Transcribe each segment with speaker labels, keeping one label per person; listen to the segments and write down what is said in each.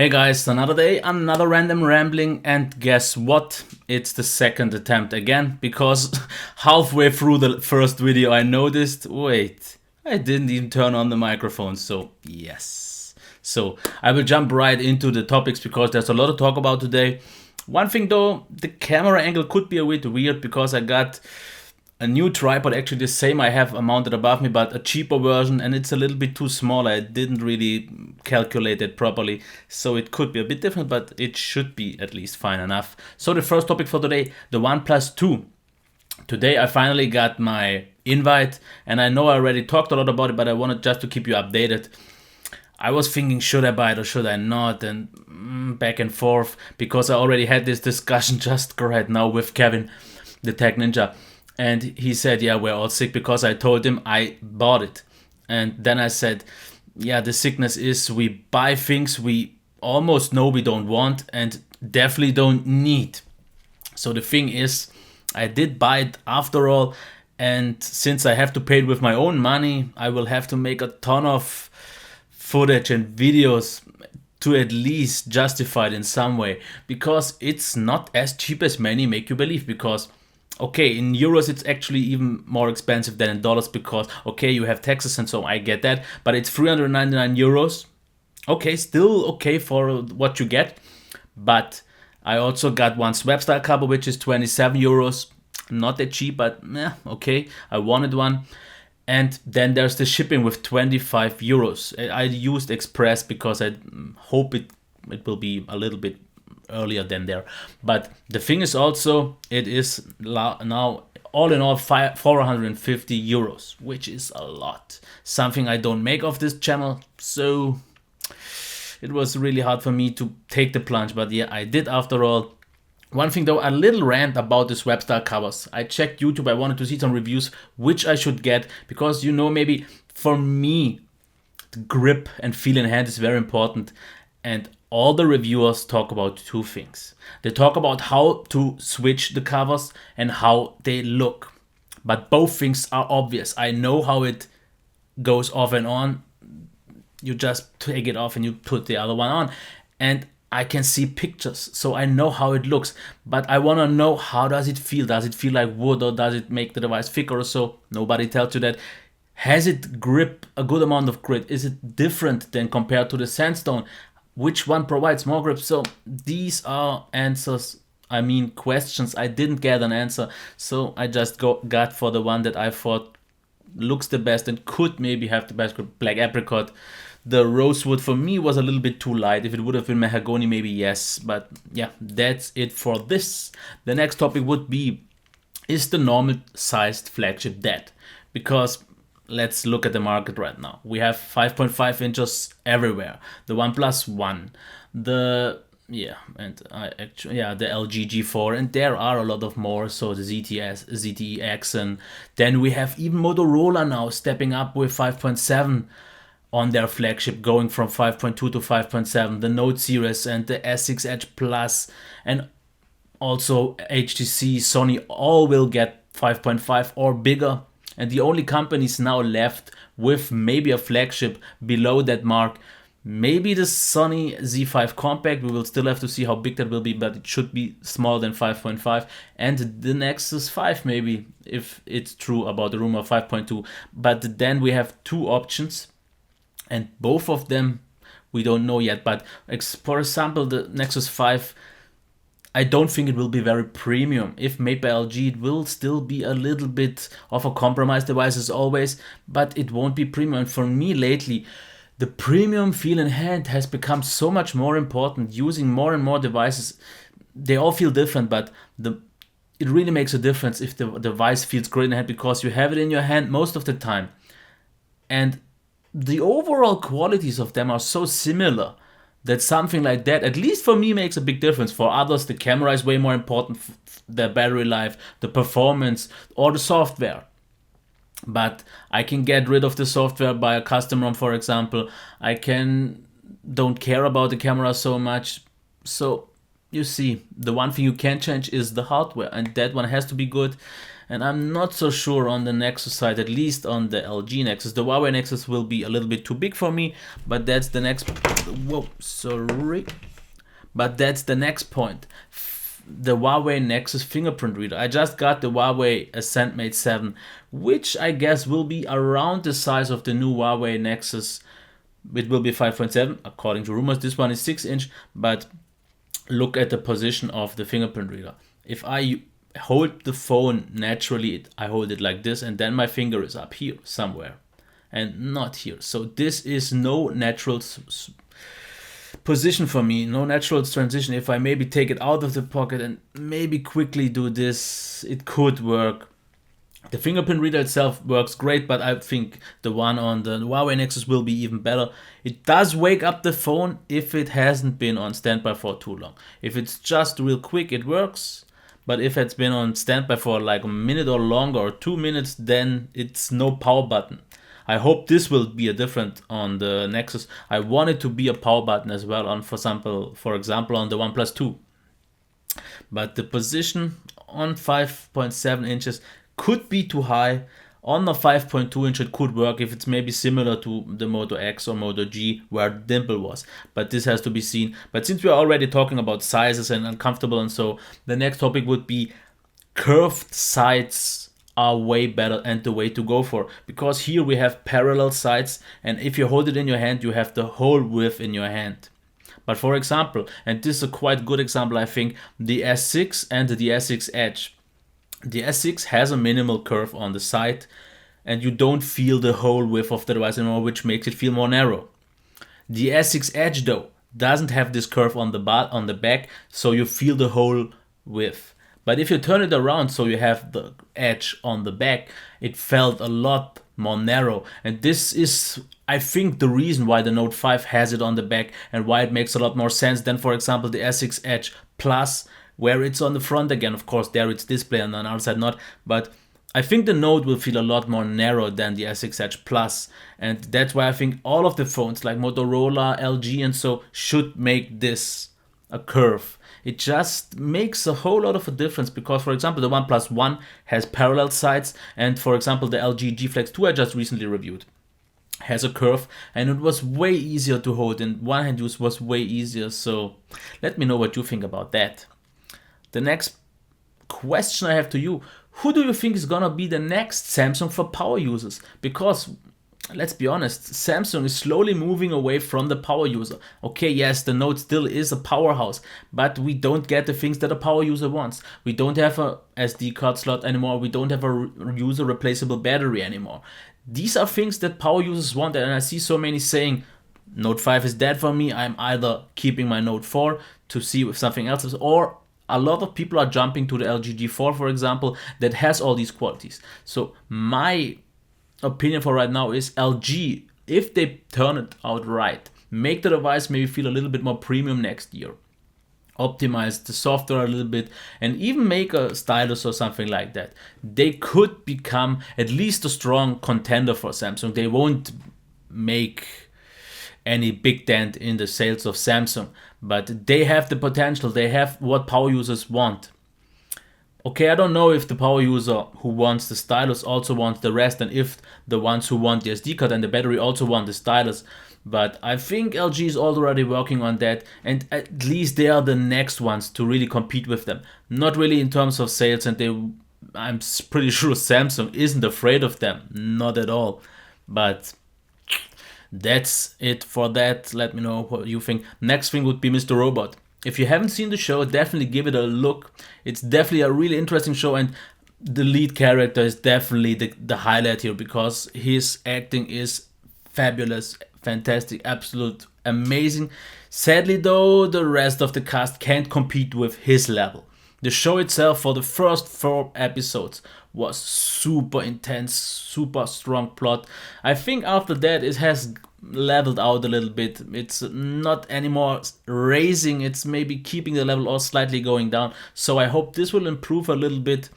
Speaker 1: Hey guys, another day, another random rambling, and guess what? It's the second attempt again, because halfway through the first video I noticed, wait, I didn't even turn on the microphone, so yes. So I will jump right into the topics because there's a lot to talk about today. One thing though, the camera angle could be a bit weird because I got a new tripod, actually the same I have mounted above me, but a cheaper version, and it's a little bit too small. I didn't really calculate it properly, so it could be a bit different, but it should be at least fine enough. So the first topic for today, the OnePlus 2. Today I finally got my invite, and I know I already talked a lot about it, but I wanted just to keep you updated. I was thinking, should I buy it or should I not, and back and forth, because I already had this discussion just right now with Kevin, the Tech Ninja. And he said, yeah, we're all sick, because I told him I bought it. And then I said, yeah, the sickness is we buy things we almost know we don't want and definitely don't need. So the thing is, I did buy it after all. And since I have to pay it with my own money, I will have to make a ton of footage and videos to at least justify it in some way. Because it's not as cheap as many make you believe. Because okay, in euros it's actually even more expensive than in dollars because, okay, you have taxes and so I get that, but it's 399 euros. Okay, still okay for what you get, but I also got one swap style cover which is 27 euros. Not that cheap, but okay, I wanted one. And then there's the shipping with 25 euros. I used Express because I hope it will be a little bit earlier than there. But the thing is also, it is now all in all 450 euros, which is a lot. Something I don't make off this channel, so it was really hard for me to take the plunge, but yeah, I did after all. One thing though, a little rant about the swap style covers. I checked YouTube, I wanted to see some reviews which I should get, because maybe for me the grip and feel in hand is very important, and all the reviewers talk about two things. They talk about how to switch the covers and how they look. But both things are obvious. I know how it goes off and on. You just take it off and you put the other one on. And I can see pictures, so I know how it looks. But I want to know, how does it feel? Does it feel like wood, or does it make the device thicker or so? Nobody tells you that. Has it grip, a good amount of grip? Is it different than compared to the sandstone? Which one provides more grip? So these are questions. I didn't get an answer, so I just got for the one that I thought looks the best and could maybe have the best grip, Black Apricot. The rosewood for me was a little bit too light. If it would have been mahogany, maybe yes, but yeah, that's it for this. The next topic would be, is the normal sized flagship dead? Because let's look at the market right now. We have 5.5 inches everywhere. The OnePlus 1, the LG G4, and there are a lot of more. So the ZTE-X, and then we have even Motorola now stepping up with 5.7 on their flagship, going from 5.2 to 5.7. The Note series and the S6 Edge Plus, and also HTC, Sony, all will get 5.5 or bigger. And the only companies now left with maybe a flagship below that mark, maybe the Sony Z5 Compact. We will still have to see how big that will be, but it should be smaller than 5.5. And the Nexus 5 maybe, if it's true about the rumor of 5.2. But then we have two options, and both of them we don't know yet. But for example, the Nexus 5, I don't think it will be very premium. If made by LG, it will still be a little bit of a compromise device as always, but it won't be premium. And for me lately, the premium feel in hand has become so much more important. Using more and more devices, they all feel different, but it really makes a difference if the device feels great in hand, because you have it in your hand most of the time. And the overall qualities of them are so similar that something like that, at least for me, makes a big difference. For others, the camera is way more important, the battery life, the performance, or the software. But I can get rid of the software by a custom ROM, for example. Don't care about the camera so much. So you see, the one thing you can change is the hardware, and that one has to be good. and I'm not so sure on the Nexus side, at least on the LG Nexus. The Huawei Nexus will be a little bit too big for me, but that's the next, whoa, sorry. But that's the next point. The Huawei Nexus fingerprint reader. I just got the Huawei Ascend Mate 7, which I guess will be around the size of the new Huawei Nexus. It will be 5.7 according to rumors. This one is 6-inch, but look at the position of the fingerprint reader. If I hold the phone naturally, I hold it like this, and then my finger is up here somewhere and not here. So this is no natural position for me, no natural transition. If I maybe take it out of the pocket and maybe quickly do this, it could work. The fingerprint reader itself works great, but I think the one on the Huawei Nexus will be even better. It does wake up the phone if it hasn't been on standby for too long. If it's just real quick, it works. But if it's been on standby for like a minute or longer, or 2 minutes, then it's no power button. I hope this will be a different on the Nexus. I want it to be a power button as well on, for example, on the OnePlus 2. But the position on 5.7 inches could be too high. On the 5.2 inch it could work if it's maybe similar to the Moto X or Moto G where dimple was, but this has to be seen. But since we are already talking about sizes and uncomfortable, and so the next topic would be curved sides are way better and the way to go for, because here we have parallel sides, and if you hold it in your hand you have the whole width in your hand. But for example, and this is a quite good example, I think, the S6 and the S6 Edge. The S6 has a minimal curve on the side and you don't feel the whole width of the device anymore, which makes it feel more narrow. The S6 Edge though doesn't have this curve on the back, so you feel the whole width. But if you turn it around so you have the edge on the back, it felt a lot more narrow. And this is, I think, the reason why the Note 5 has it on the back and why it makes a lot more sense than, for example, the S6 Edge Plus, where it's on the front again. Of course, there it's display and on the other side not. But I think the Note will feel a lot more narrow than the S6 Edge Plus. And that's why I think all of the phones like Motorola, LG and so should make this a curve. It just makes a whole lot of a difference because, for example, the OnePlus 1 has parallel sides, and for example, the LG G Flex 2 I just recently reviewed has a curve, and it was way easier to hold, and one-hand use was way easier. So let me know what you think about that. The next question I have to you: who do you think is gonna be the next Samsung for power users? Because let's be honest, Samsung is slowly moving away from the power user. Okay, yes, the Note still is a powerhouse, but we don't get the things that a power user wants. We don't have a SD card slot anymore. We don't have a user replaceable battery anymore. These are things that power users want, and I see so many saying, Note 5 is dead for me. I'm either keeping my Note 4 to see if something else is, or a lot of people are jumping to the LG G4, for example, that has all these qualities. So my opinion for right now is LG, if they turn it out right, make the device maybe feel a little bit more premium next year, optimize the software a little bit, and even make a stylus or something like that, they could become at least a strong contender for Samsung. They won't make any big dent in the sales of Samsung, but they have the potential. They have what power users want. Okay, I don't know if the power user who wants the stylus also wants the rest, and if the ones who want the SD card and the battery also want the stylus. But I think LG is already working on that, and at least they are the next ones to really compete with them. Not really in terms of sales, and I'm pretty sure Samsung isn't afraid of them. Not at all. But that's it for that. Let me know what you think. Next thing would be Mr. Robot. If you haven't seen the show, definitely give it a look. It's definitely a really interesting show, and the lead character is definitely the highlight here because his acting is fabulous, fantastic, absolute amazing. Sadly though, the rest of the cast can't compete with his level. The show itself for the first 4 episodes was super intense, super strong plot. I think after that it has leveled out a little bit. It's not anymore raising, it's maybe keeping the level or slightly going down. So I hope this will improve a little bit.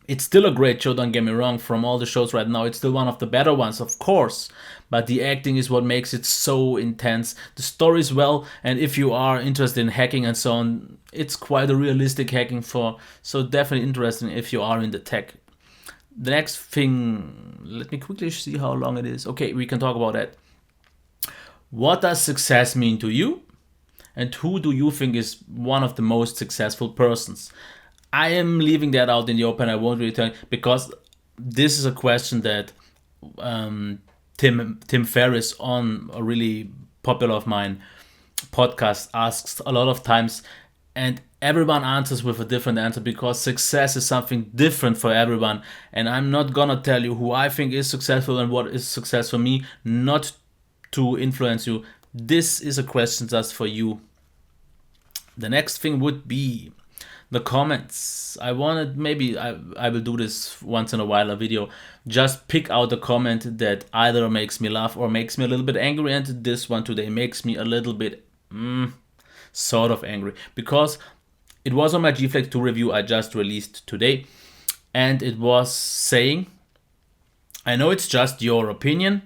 Speaker 1: It's still a great show, don't get me wrong. From all the shows right now, it's still one of the better ones, of course. But the acting is what makes it so intense. The story is well, and if you are interested in hacking and so on, it's quite a realistic hacking so definitely interesting if you are in the tech The next thing, let me quickly see how long it is. Okay, we can talk about that. What does success mean to you? And who do you think is one of the most successful persons? I am leaving that out in the open. I won't really tell, because this is a question that Tim Ferriss on a really popular of mine podcast asks a lot of times, and everyone answers with a different answer because success is something different for everyone. And I'm not gonna tell you who I think is successful and what is success for me, not to influence you. This is a question just for you. The next thing would be the comments. I wanted, maybe I will do this once in a while, a video, just pick out a comment that either makes me laugh or makes me a little bit angry, and this one today makes me a little bit sort of angry, because it was on my G Flex 2 review I just released today, and it was saying, I know it's just your opinion,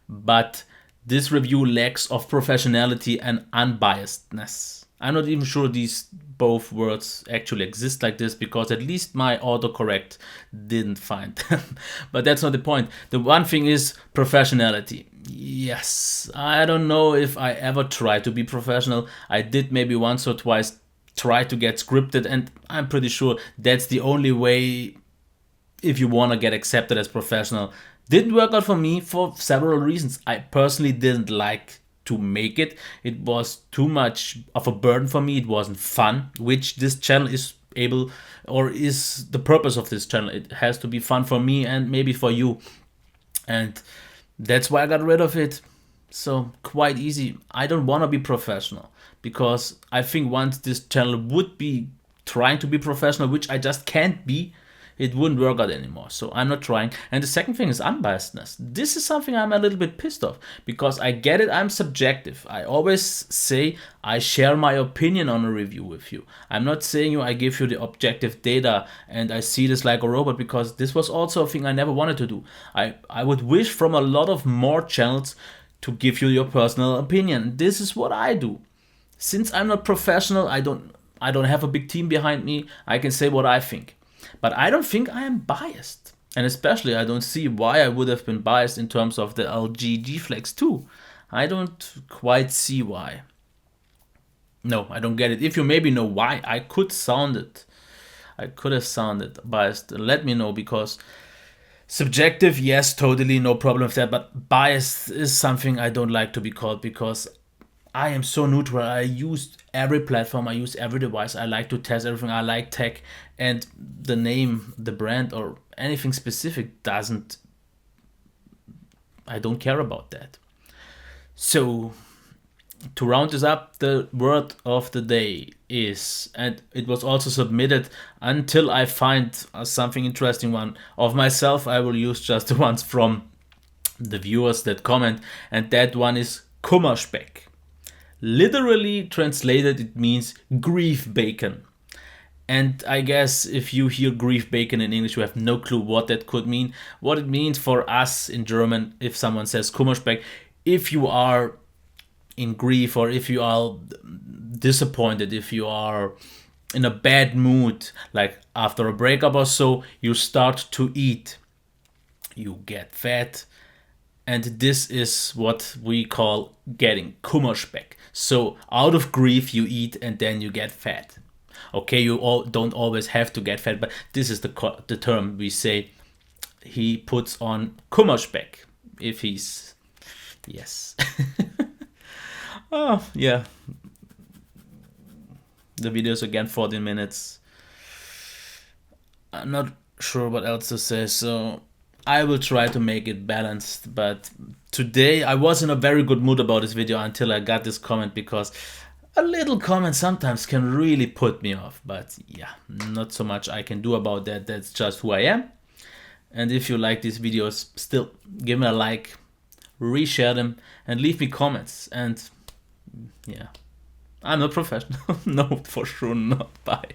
Speaker 1: but this review lacks of professionality and unbiasedness. I'm not even sure these both words actually exist like this, because at least my autocorrect didn't find them. But that's not the point. The one thing is professionality. Yes, I don't know if I ever tried to be professional. I did maybe once or twice try to get scripted, and I'm pretty sure that's the only way if you want to get accepted as professional. Didn't work out for me for several reasons. I personally didn't like to make it. It was too much of a burden for me. It wasn't fun, which this channel is able, or is the purpose of this channel. It has to be fun for me and maybe for you. And that's why I got rid of it. So quite easy. I don't want to be professional, because I think once this channel would be trying to be professional, which I just can't be, it wouldn't work out anymore. So I'm not trying. And the second thing is unbiasedness. This is something I'm a little bit pissed off, because I get it, I'm subjective. I always say I share my opinion on a review with you. I'm not saying I give you the objective data and I see this like a robot, because this was also a thing I never wanted to do. I would wish from a lot of more channels to give you your personal opinion. This is what I do. Since I'm not professional, I don't have a big team behind me. I can say what I think. But I don't think I am biased. And especially I don't see why I would have been biased in terms of the LG G Flex 2. I don't quite see why. No, I don't get it. If you maybe know why, I could have sounded biased. Let me know, because subjective, yes, totally, no problem with that. But biased is something I don't like to be called, because I am so neutral. I use every platform, I use every device. I like to test everything. I like tech, and the name, the brand, or anything specific I don't care about that. So to round this up, the word of the day is, and it was also submitted, until I find something interesting one of myself, I will use just the ones from the viewers that comment, and that one is Kummerspeck. Literally translated, it means grief bacon. And I guess if you hear grief bacon in English, you have no clue what that could mean. What it means for us in German, if someone says Kummerspeck, if you are in grief, or if you are disappointed, if you are in a bad mood, like after a breakup or so, you start to eat. You get fat. And this is what we call getting Kummerspeck. So out of grief you eat and then you get fat. Okay, you don't always have to get fat, but this is the term we say. He puts on Kummerspeck if he's, yes. Oh, yeah. The video is again 14 minutes. I'm not sure what else to say, so I will try to make it balanced. But today I was in a very good mood about this video until I got this comment, because a little comment sometimes can really put me off. But yeah, not so much I can do about that. That's just who I am. And if you like these videos, still give me a like, reshare them, and leave me comments. And yeah, I'm not professional. No, for sure not. Bye.